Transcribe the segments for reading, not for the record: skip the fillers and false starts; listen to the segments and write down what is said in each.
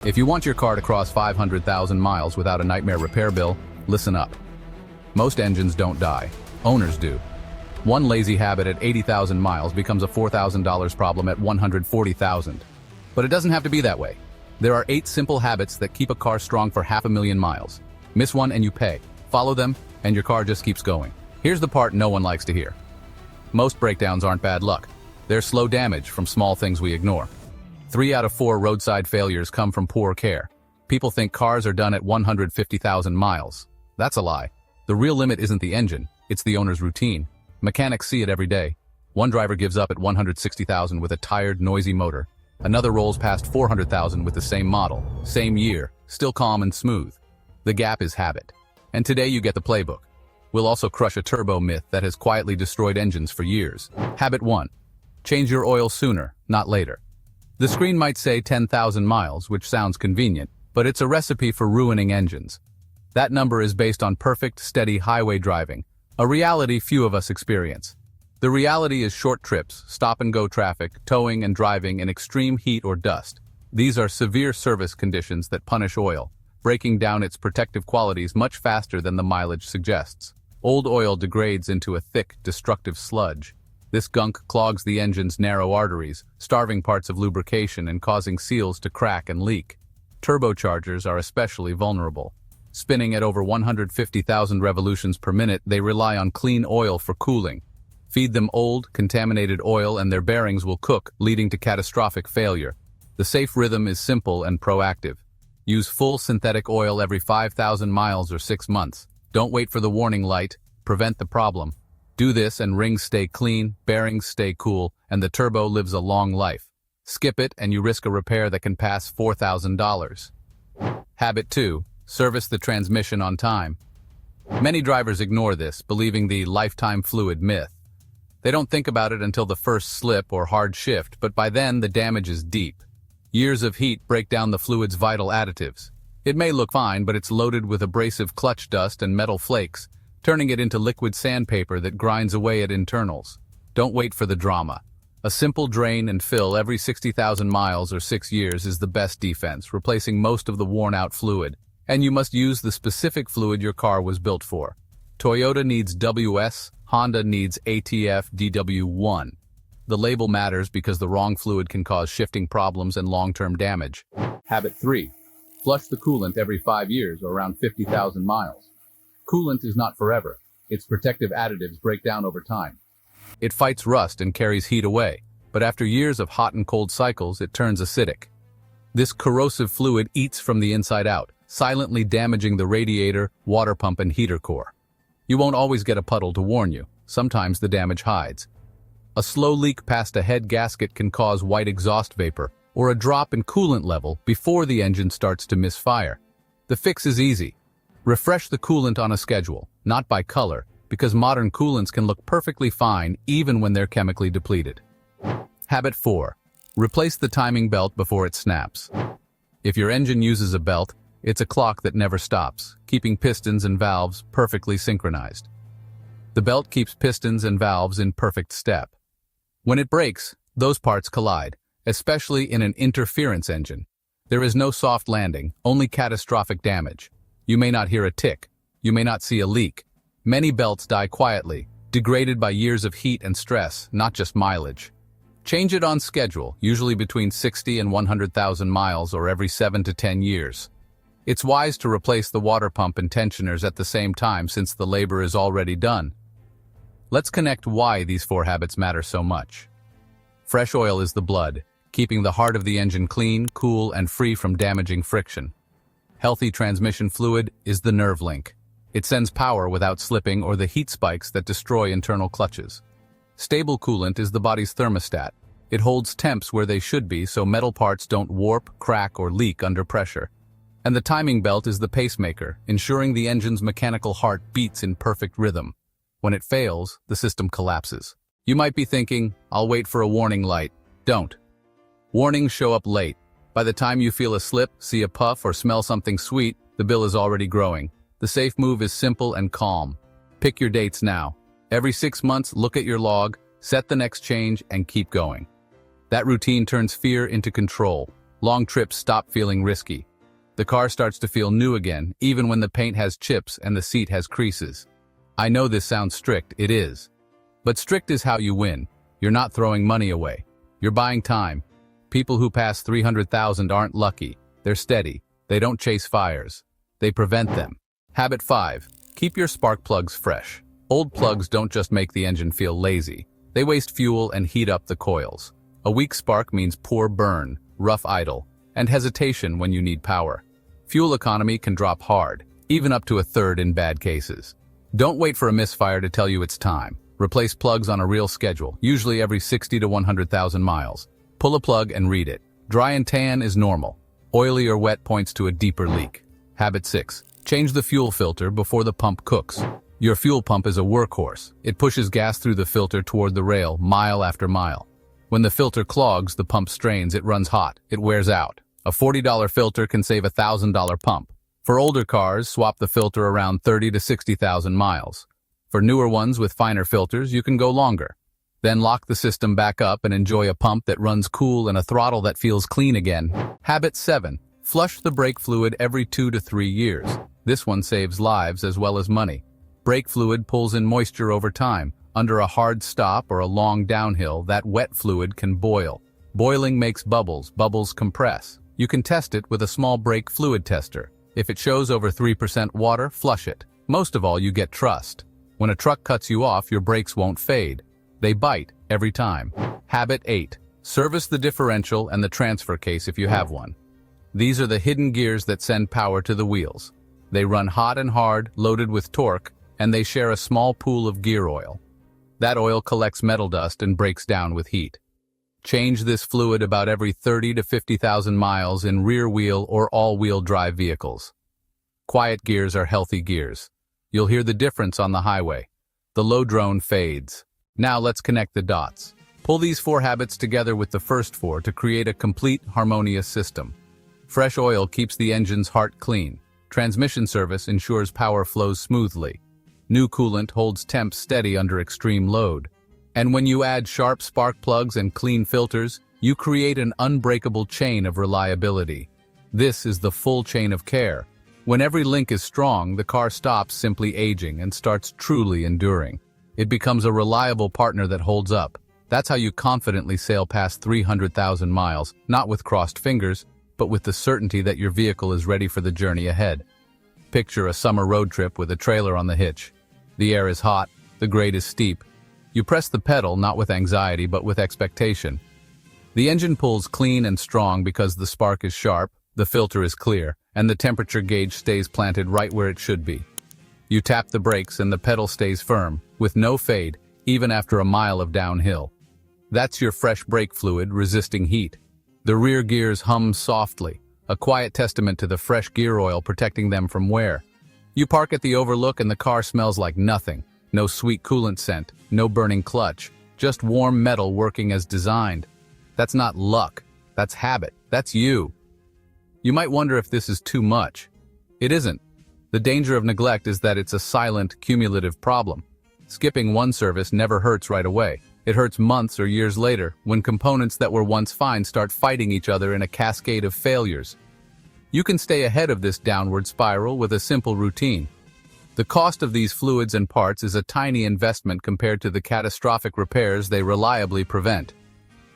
If you want your car to cross 500,000 miles without a nightmare repair bill, listen up. Most engines don't die. Owners do. One lazy habit at 80,000 miles becomes a $4,000 problem at 140,000. But it doesn't have to be that way. There are 8 simple habits that keep a car strong for 500,000 miles. Miss one and you pay. Follow them, and your car just keeps going. Here's the part no one likes to hear. Most breakdowns aren't bad luck. They're slow damage from small things we ignore. 3 out of 4 roadside failures come from poor care. People think cars are done at 150,000 miles. That's a lie. The real limit isn't the engine, it's the owner's routine. Mechanics see it every day. One driver gives up at 160,000 with a tired, noisy motor. Another rolls past 400,000 with the same model, same year, still calm and smooth. The gap is habit. And today you get the playbook. We'll also crush a turbo myth that has quietly destroyed engines for years. Habit 1. Change your oil sooner, not later. The screen might say 10,000 miles, which sounds convenient, but it's a recipe for ruining engines. That number is based on perfect, steady highway driving, a reality few of us experience. The reality is short trips, stop-and-go traffic, towing and driving in extreme heat or dust. These are severe service conditions that punish oil, breaking down its protective qualities much faster than the mileage suggests. Old oil degrades into a thick, destructive sludge. This gunk clogs the engine's narrow arteries, starving parts of lubrication and causing seals to crack and leak. Turbochargers are especially vulnerable. Spinning at over 150,000 revolutions per minute, they rely on clean oil for cooling. Feed them old, contaminated oil and their bearings will cook, leading to catastrophic failure. The safe rhythm is simple and proactive. Use full synthetic oil every 5,000 miles or 6 months. Don't wait for the warning light. Prevent the problem. Do this and rings stay clean, bearings stay cool, and the turbo lives a long life. Skip it and you risk a repair that can pass $4,000. Habit 2. Service the transmission on time. Many drivers ignore this, believing the lifetime fluid myth. They don't think about it until the first slip or hard shift, but by then the damage is deep. Years of heat break down the fluid's vital additives. It may look fine, but it's loaded with abrasive clutch dust and metal flakes, turning it into liquid sandpaper that grinds away at internals. Don't wait for the drama. A simple drain and fill every 60,000 miles or 6 years is the best defense, replacing most of the worn-out fluid. And you must use the specific fluid your car was built for. Toyota needs WS, Honda needs ATF DW1. The label matters because the wrong fluid can cause shifting problems and long-term damage. Habit 3. Flush the coolant every 5 years or around 50,000 miles. Coolant is not forever. Its protective additives break down over time. It fights rust and carries heat away, but after years of hot and cold cycles, it turns acidic. This corrosive fluid eats from the inside out, silently damaging the radiator, water pump, and heater core. You won't always get a puddle to warn you. Sometimes the damage hides. A slow leak past a head gasket can cause white exhaust vapor, or a drop in coolant level before the engine starts to misfire. The fix is easy. Refresh the coolant on a schedule, not by color, because modern coolants can look perfectly fine even when they're chemically depleted. Habit 4. Replace the timing belt before it snaps. If your engine uses a belt, it's a clock that never stops, keeping pistons and valves perfectly synchronized. The belt keeps pistons and valves in perfect step. When it breaks, those parts collide, especially in an interference engine. There is no soft landing, only catastrophic damage. You may not hear a tick. You may not see a leak. Many belts die quietly, degraded by years of heat and stress, not just mileage. Change it on schedule, usually between 60 and 100,000 miles or every 7 to 10 years. It's wise to replace the water pump and tensioners at the same time since the labor is already done. Let's connect why these 4 habits matter so much. Fresh oil is the blood, keeping the heart of the engine clean, cool, and free from damaging friction. Healthy transmission fluid is the nerve link. It sends power without slipping or the heat spikes that destroy internal clutches. Stable coolant is the body's thermostat. It holds temps where they should be so metal parts don't warp, crack, or leak under pressure. And the timing belt is the pacemaker, ensuring the engine's mechanical heart beats in perfect rhythm. When it fails, the system collapses. You might be thinking, I'll wait for a warning light. Don't. Warnings show up late. By the time you feel a slip, see a puff, or smell something sweet, the bill is already growing. The safe move is simple and calm. Pick your dates now. Every 6 months, look at your log, set the next change, and keep going. That routine turns fear into control. Long trips stop feeling risky. The car starts to feel new again, even when the paint has chips and the seat has creases. I know this sounds strict, it is. But strict is how you win. You're not throwing money away. You're buying time. People who pass 300,000 aren't lucky. They're steady. They don't chase fires. They prevent them. Habit 5. Keep your spark plugs fresh. Old plugs don't just make the engine feel lazy. They waste fuel and heat up the coils. A weak spark means poor burn, rough idle, and hesitation when you need power. Fuel economy can drop hard, even up to a third in bad cases. Don't wait for a misfire to tell you it's time. Replace plugs on a real schedule, usually every 60 to 100,000 miles. Pull a plug and read it. Dry and tan is normal. Oily or wet points to a deeper leak. Habit 6. Change the fuel filter before the pump cooks. Your fuel pump is a workhorse. It pushes gas through the filter toward the rail, mile after mile. When the filter clogs, the pump strains, it runs hot, it wears out. A $40 filter can save a $1,000 pump. For older cars, swap the filter around 30 to 60,000 miles. For newer ones with finer filters, you can go longer. Then lock the system back up and enjoy a pump that runs cool and a throttle that feels clean again. Habit 7. Flush the brake fluid every 2 to 3 years. This one saves lives as well as money. Brake fluid pulls in moisture over time. Under a hard stop or a long downhill, that wet fluid can boil. Boiling makes bubbles. Bubbles compress. You can test it with a small brake fluid tester. If it shows over 3% water, flush it. Most of all, you get trust. When a truck cuts you off, your brakes won't fade. They bite every time. Habit 8. Service the differential and the transfer case if you have one. These are the hidden gears that send power to the wheels. They run hot and hard, loaded with torque, and they share a small pool of gear oil. That oil collects metal dust and breaks down with heat. Change this fluid about every 30 to 50,000 miles in rear-wheel or all-wheel drive vehicles. Quiet gears are healthy gears. You'll hear the difference on the highway. The low drone fades. Now let's connect the dots. Pull these 4 habits together with the first 4 to create a complete, harmonious system. Fresh oil keeps the engine's heart clean. Transmission service ensures power flows smoothly. New coolant holds temps steady under extreme load. And when you add sharp spark plugs and clean filters, you create an unbreakable chain of reliability. This is the full chain of care. When every link is strong, the car stops simply aging and starts truly enduring. It becomes a reliable partner that holds up. That's how you confidently sail past 300,000 miles, not with crossed fingers, but with the certainty that your vehicle is ready for the journey ahead. Picture a summer road trip with a trailer on the hitch. The air is hot, the grade is steep. You press the pedal not with anxiety but with expectation. The engine pulls clean and strong because the spark is sharp, the filter is clear, and the temperature gauge stays planted right where it should be. You tap the brakes and the pedal stays firm, with no fade, even after a mile of downhill. That's your fresh brake fluid resisting heat. The rear gears hum softly, a quiet testament to the fresh gear oil protecting them from wear. You park at the overlook and the car smells like nothing. No sweet coolant scent, no burning clutch, just warm metal working as designed. That's not luck, that's habit, that's you. You might wonder if this is too much. It isn't. The danger of neglect is that it's a silent, cumulative problem. Skipping one service never hurts right away. It hurts months or years later, when components that were once fine start fighting each other in a cascade of failures. You can stay ahead of this downward spiral with a simple routine. The cost of these fluids and parts is a tiny investment compared to the catastrophic repairs they reliably prevent.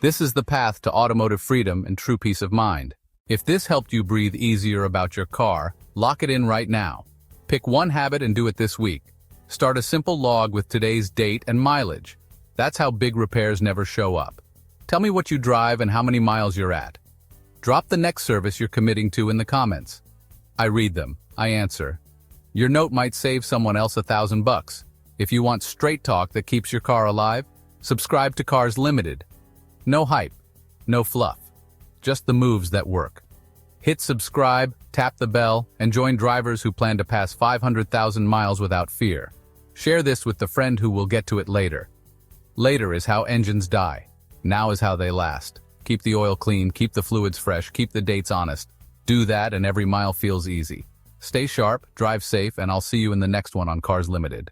This is the path to automotive freedom and true peace of mind. If this helped you breathe easier about your car, lock it in right now. Pick one habit and do it this week. Start a simple log with today's date and mileage. That's how big repairs never show up. Tell me what you drive and how many miles you're at. Drop the next service you're committing to in the comments. I read them. I answer. Your note might save someone else $1,000. If you want straight talk that keeps your car alive, subscribe to Cars Limited. No hype, no fluff, just the moves that work. Hit subscribe, tap the bell, and join drivers who plan to pass 500,000 miles without fear. Share this with the friend who will get to it later. Later is how engines die. Now is how they last. Keep the oil clean, keep the fluids fresh, keep the dates honest. Do that and every mile feels easy. Stay sharp, drive safe, and I'll see you in the next one on Cars Limited.